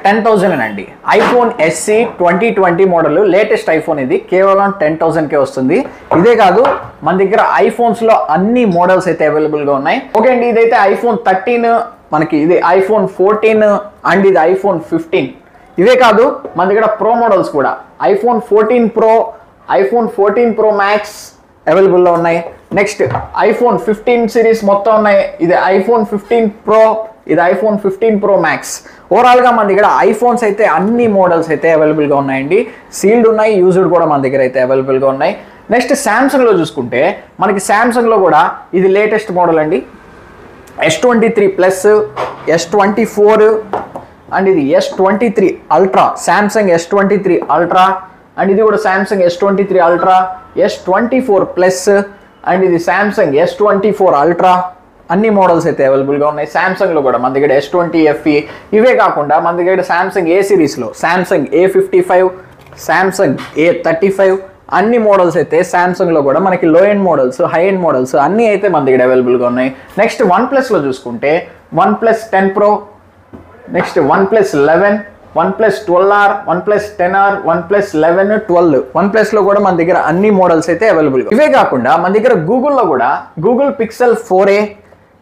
10,000 అండి. IPhone SE 2020 model latest iPhone ఇది కేవలం 10,000కే వస్తుంది. ఇదే కాదు మన దగ్గర ఐఫోన్స్లో అన్ని మోడల్స్ అయితే అవైలబుల్గా ఉన్నాయి. ఓకే అండి, ఇదైతే ఐఫోన్ 13, మనకి ఇది ఐఫోన్ 14 అండ్ ఇది ఐఫోన్ 15. ఇవే కాదు మన దగ్గర ప్రో మోడల్స్ కూడా iPhone 14 pro, iPhone 14 pro max అవైలబుల్లో ఉన్నాయి. నెక్స్ట్ ఐఫోన్ 15 సిరీస్ మొత్తం ఉన్నాయి. ఇది ఐఫోన్ 15 ప్రో, ఇది ఐఫోన్ 15 ప్రో మ్యాక్స్. ఓవరాల్గా మన దగ్గర ఐఫోన్స్ అయితే అన్ని మోడల్స్ అయితే అవైలబుల్గా ఉన్నాయండి. సీల్డ్ ఉన్నాయి, యూజ్డ్ కూడా మన దగ్గర అయితే అవైలబుల్గా ఉన్నాయి. నెక్స్ట్ శాంసంగ్లో చూసుకుంటే మనకి శాంసంగ్లో కూడా ఇది లేటెస్ట్ మోడల్ అండి. S23 ప్లస్, S24 అండ్ ఇది S23 ultra, Samsung S23 ultra and ఇది కూడా Samsung S23 ultra, S24 plus and ఇది శాంసంగ్ S24 అల్ట్రా. అన్ని మోడల్స్ అయితే అవైలబుల్గా ఉన్నాయి. శాంసంగ్లో కూడా మన దగ్గర S20 FE. ఇవే కాకుండా మన దగ్గర శాంసంగ్ ఏ సిరీస్లో శాంసంగ్ A55, శాంసంగ్ A35 అన్ని మోడల్స్ అయితే శాంసంగ్లో కూడా మనకి లో end models, high end models అన్నీ అయితే మన దగ్గర అవైలబుల్గా ఉన్నాయి. నెక్స్ట్ OnePlusలో చూసుకుంటే OnePlus 10 Pro, next OnePlus 11, OnePlus 12R, OnePlus 10R, OnePlus 11, 12. OnePlusలో కూడా మన దగ్గర అన్ని మోడల్స్ అయితే అవైలబుల్గా. ఇవే కాకుండా మన దగ్గర గూగుల్లో కూడా Google pixel 4a,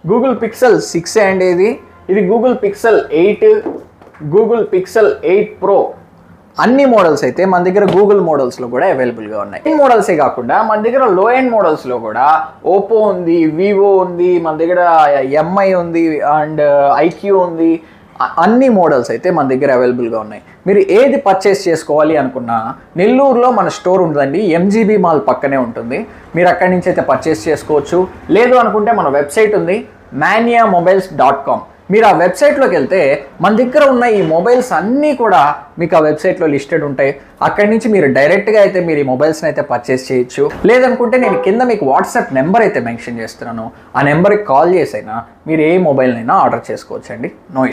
Google pixel 6a అండి ఇది Google pixel 8, Google pixel 8 Pro అన్ని మోడల్స్ అయితే మన దగ్గర గూగుల్ మోడల్స్లో కూడా అవైలబుల్గా ఉన్నాయి. ఈ మోడల్సే కాకుండా మన దగ్గర లో ఎండ్ మోడల్స్లో కూడా ఓప్పో ఉంది, వివో ఉంది, మన దగ్గర MI ఉంది అండ్ IQ ఉంది. అన్ని మోడల్స్ అయితే మన దగ్గర అవైలబుల్గా ఉన్నాయి. మీరు ఏది పర్చేస్ చేసుకోవాలి అనుకున్నా నెల్లూరులో మన స్టోర్ ఉంటుందండి. MGB మాల్ పక్కనే ఉంటుంది. మీరు అక్కడి నుంచి అయితే పర్చేస్ చేసుకోవచ్చు. లేదు అనుకుంటే మన వెబ్సైట్ ఉంది maniamobiles.com. మీరు ఆ వెబ్సైట్లోకి వెళ్తే మన దగ్గర ఉన్న ఈ మొబైల్స్ అన్నీ కూడా మీకు ఆ వెబ్సైట్లో లిస్టెడ్ ఉంటాయి. అక్కడి నుంచి మీరు డైరెక్ట్గా అయితే మీరు ఈ మొబైల్స్ని అయితే పర్చేస్ చేయొచ్చు. లేదనుకుంటే నేను కింద మీకు వాట్సాప్ నెంబర్ అయితే మెన్షన్ చేస్తున్నాను. ఆ నెంబర్కి కాల్ చేసైనా మీరు ఏ మొబైల్నైనా ఆర్డర్ చేసుకోవచ్చు అండి. నో